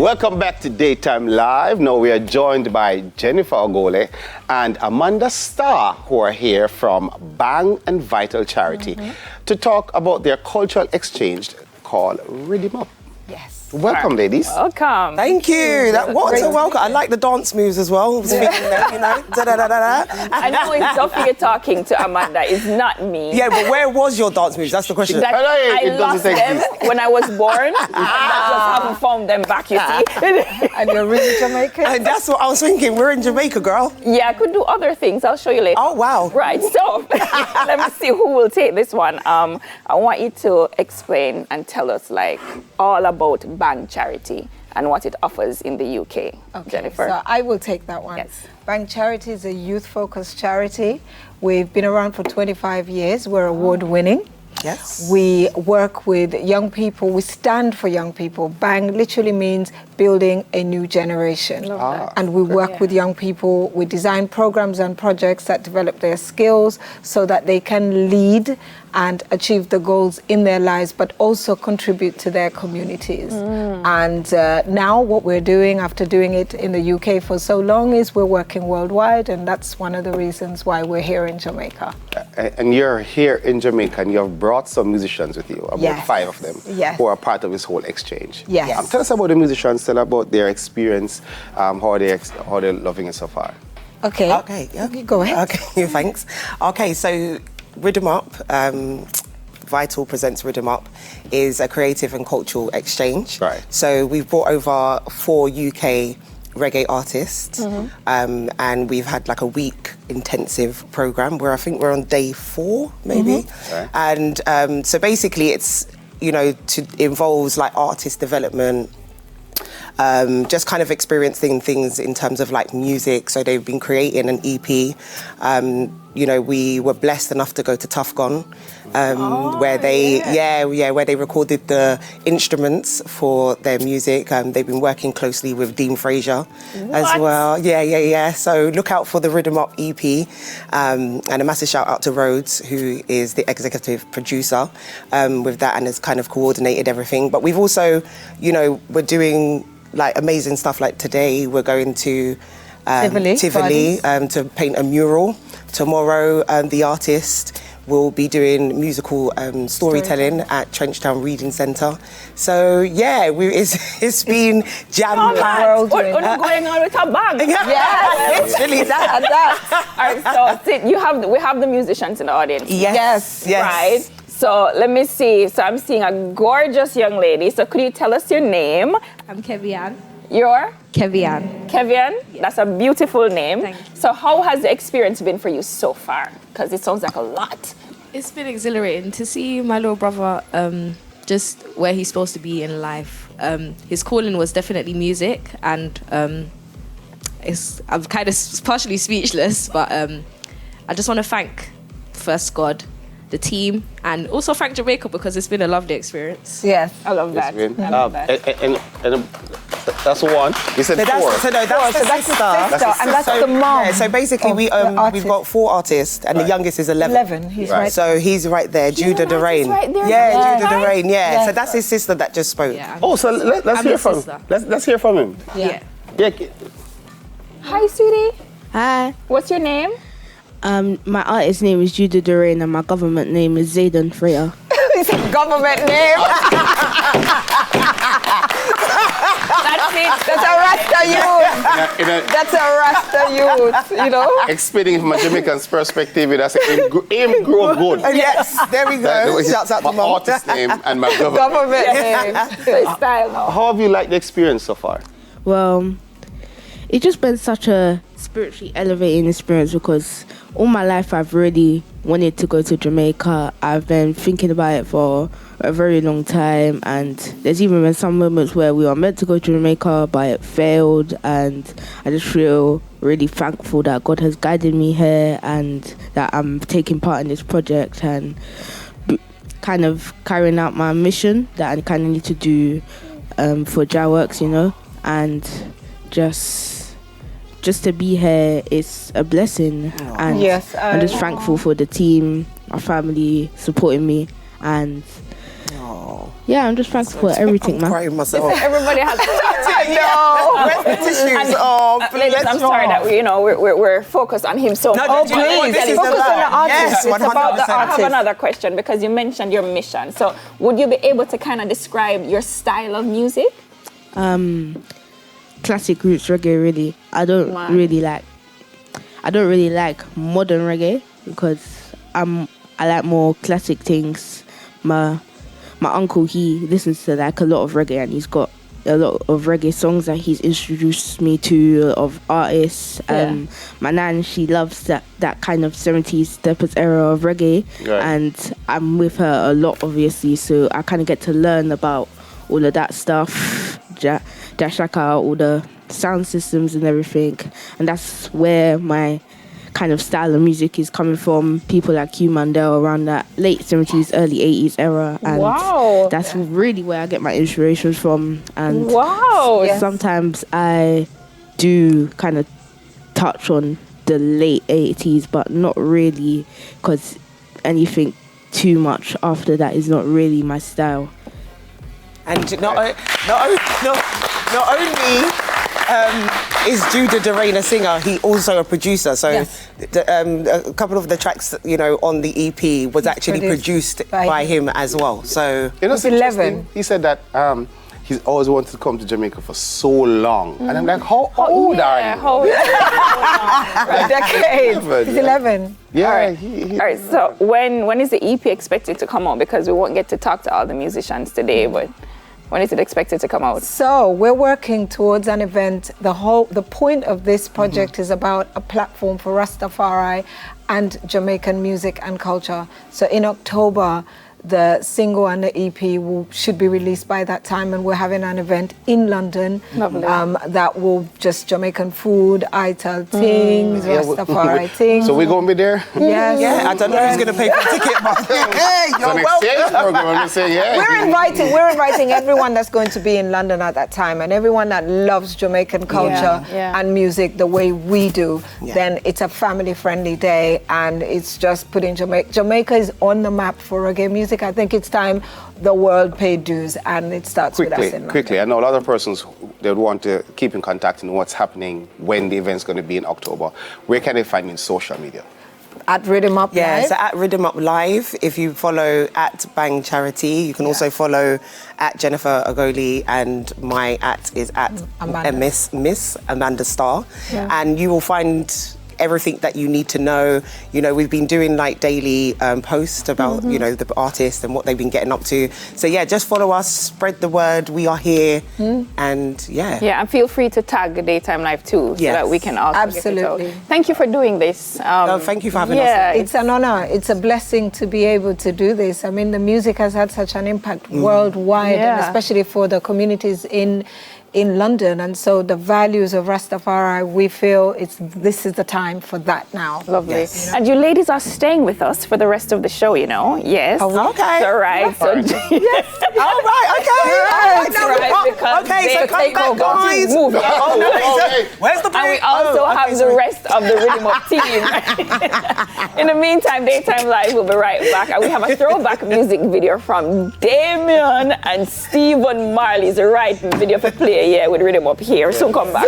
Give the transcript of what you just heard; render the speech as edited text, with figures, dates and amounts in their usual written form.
Welcome back to Daytime Live. Now we are joined by Jennifer Ogole and Amanda Starr, who are here from Bang and Vital Charity to talk about their cultural exchange called Riddim Up. Yes. Welcome, ladies. Welcome. Thank you. What's a welcome? I like the dance moves as well. Speaking there, you know. I know it's Duffy you're talking to, Amanda. It's not me. Yeah, but where was your dance moves? That's the question. I lost them when I was born. And I just haven't found them back, you see. And you're really Jamaican? And that's what I was thinking. We're in Jamaica, girl. Yeah, I could do other things. I'll show you later. Oh, wow. Right, so let me see who will take this one. I want you to explain and tell us, like, all about Bang Charity and what it offers in the UK. Okay, Jennifer. so I will take that one. Yes. Bang Charity is a youth-focused charity. We've been around for 25 years. We're award-winning. Yes. We work with young people. We stand for young people. Bang literally means building a new generation. And we work with young people. We design programs and projects that develop their skills so that they can lead and achieve the goals in their lives, but also contribute to their communities. And now what we're doing, after doing it in the UK for so long, is we're working worldwide, and that's one of the reasons why we're here in Jamaica. And you're here in Jamaica and you've brought some musicians with you, about 5 of them, who are part of this whole exchange. Yes. Tell us about the musicians, tell about their experience, how they're loving it so far. Okay. Okay. Yeah. Go ahead. Okay, thanks. Okay, so Riddim Up, Vital presents Riddim Up, is a creative and cultural exchange. Right. So we've brought over 4 UK reggae artists, and we've had like a week intensive program where I think we're on day 4, maybe. Right. And so basically it's, you know, involves like artist development, just kind of experiencing things in terms of like music. So they've been creating an EP. You know, we were blessed enough to go to Tough Gone, where they recorded the instruments for their music. They've been working closely with Dean Fraser as well. Yeah. So look out for the Riddim Up EP, and a massive shout out to Rhodes, who is the executive producer with that and has kind of coordinated everything. But we've also, you know, we're doing like amazing stuff. Like today, we're going to Tivoli to paint a mural. Tomorrow, the artist will be doing musical storytelling at Trenchtown Reading Centre. So yeah, it's been jam-packed. What's going on with our bang? Yes, literally that. All right, so we have the musicians in the audience. Yes. Right. So let me see. So I'm seeing a gorgeous young lady. So could you tell us your name? I'm Kevian. Your? Kevian. Kevian? Yes. That's a beautiful name. Thank you. So how has the experience been for you so far? Because it sounds like a lot. It's been exhilarating to see my little brother just where he's supposed to be in life. His calling was definitely music, and I'm kind of partially speechless, but I just want to thank first God, the team, and also thank Jamaica, because it's been a lovely experience. Yes. I love that. I love that. And that's one. You said 4. That's the sister. And that's the mom. Yeah, so basically we've got 4 artists, and the youngest is 11. 11, he's right. So he's right there, Judah Derain. Right there. Yeah, Judah Derain. Yeah. Yes. So that's his sister that just spoke. Yeah, Oh, so let's hear from him. Let's hear from him. yeah. Yeah. Hi, sweetie. Hi, What's your name? my artist name is Judah Durain and my government name is Zayden Freya. It's a government name. That's it. That's a Rasta youth. That's a Rasta youth, you know? Explaining it from a Jamaican's perspective, that's aim grow good. Yes, there we go. Shouts out to my mom. artist name and my government. Government name. So it's style now. How have you liked the experience so far? Well, it's just been such a spiritually elevating experience because all my life I've really wanted to go to Jamaica. I've been thinking about it for a very long time, and there's even been some moments where we were meant to go to Jamaica but it failed, and I just feel really thankful that God has guided me here and that I'm taking part in this project and kind of carrying out my mission that I kind of need to do for JAWorks, you know, and just to be here is a blessing. And Yes, I'm just thankful for the team, my family supporting me, and Yeah, I'm just thankful for everything, man. Crying myself. Everybody has. Where's the tissues? Oh, please. Ladies, I'm sorry that we're focused on him so much. No, please. Focus Is on the artist. Yes, It's about the 100%. artist. I have another question because you mentioned your mission. So, would you be able to kind of describe your style of music? Classic roots reggae, really. I don't really like modern reggae because I like more classic things. My uncle, he listens to like a lot of reggae, and he's got a lot of reggae songs that he's introduced me to, of artists. My nan, she loves that kind of 70s steppers era of reggae, and I'm with her a lot, obviously, so I kind of get to learn about all of that stuff, Jashaka, all the sound systems and everything, and that's where my kind of style of music is coming from. People like Hugh Mandel around that late 70s, early 80s era, and that's really where I get my inspirations from. And sometimes I do kind of touch on the late 80s, but not really, because anything too much after that is not really my style. And not only is Judah Doreen a singer, he also a producer. So a couple of the tracks, on the EP was actually produced by him as well. So it's 11. He said that he's always wanted to come to Jamaica for so long. And I'm like, how old are you? How old are you? A decade. He's 11. Yeah. All right. So when is the EP expected to come out? Because we won't get to talk to all the musicians today, but when is it expected to come out? So we're working towards an event. The point of this project is about a platform for Rastafari and Jamaican music and culture. So in October, the single and the EP should be released by that time, and we're having an event in London that will just Jamaican food, I tell things, Rastafari things. So we're going to be there? Yes. Yeah, I don't know who's going to pay for the ticket, but We're inviting everyone that's going to be in London at that time, and everyone that loves Jamaican culture and music the way we do. Then it's a family-friendly day, and it's just putting Jamaica is on the map for reggae music. I think it's time the world paid dues, and it starts with us in London. Quickly, I know a lot of persons, they would want to keep in contact and know what's happening when the event's going to be in October. Where can they find you in social media? At Riddim Up Live? Yeah, so at Riddim Up Live. If you follow at Bang Charity, you can also follow at Jennifer Ogoli, and my at is at Miss Amanda Starr. Yeah. And you will find everything that you need to know. We've been doing like daily posts about, the artists and what they've been getting up to. So yeah, just follow us, spread the word, we are here, and Yeah, and feel free to tag Daytime Live too, so that we can also get it out. Thank you for doing this. Thank you for having us. It's an honor. It's a blessing to be able to do this. I mean, the music has had such an impact worldwide, and especially for the communities in London, and so the values of Rastafari, we feel this is the time for that now. Lovely. Yes. And you ladies are staying with us for the rest of the show, Yes. Oh, okay. All right. So, yes. All right. Okay. Okay. So come back, guys. Move. Where's the break? And we also have the rest of the Riddim Up team. In the meantime, Daytime Live will be right back, and we have a throwback music video from Damien and Stephen Marley's right video for play with Riddim Up here. Soon come back.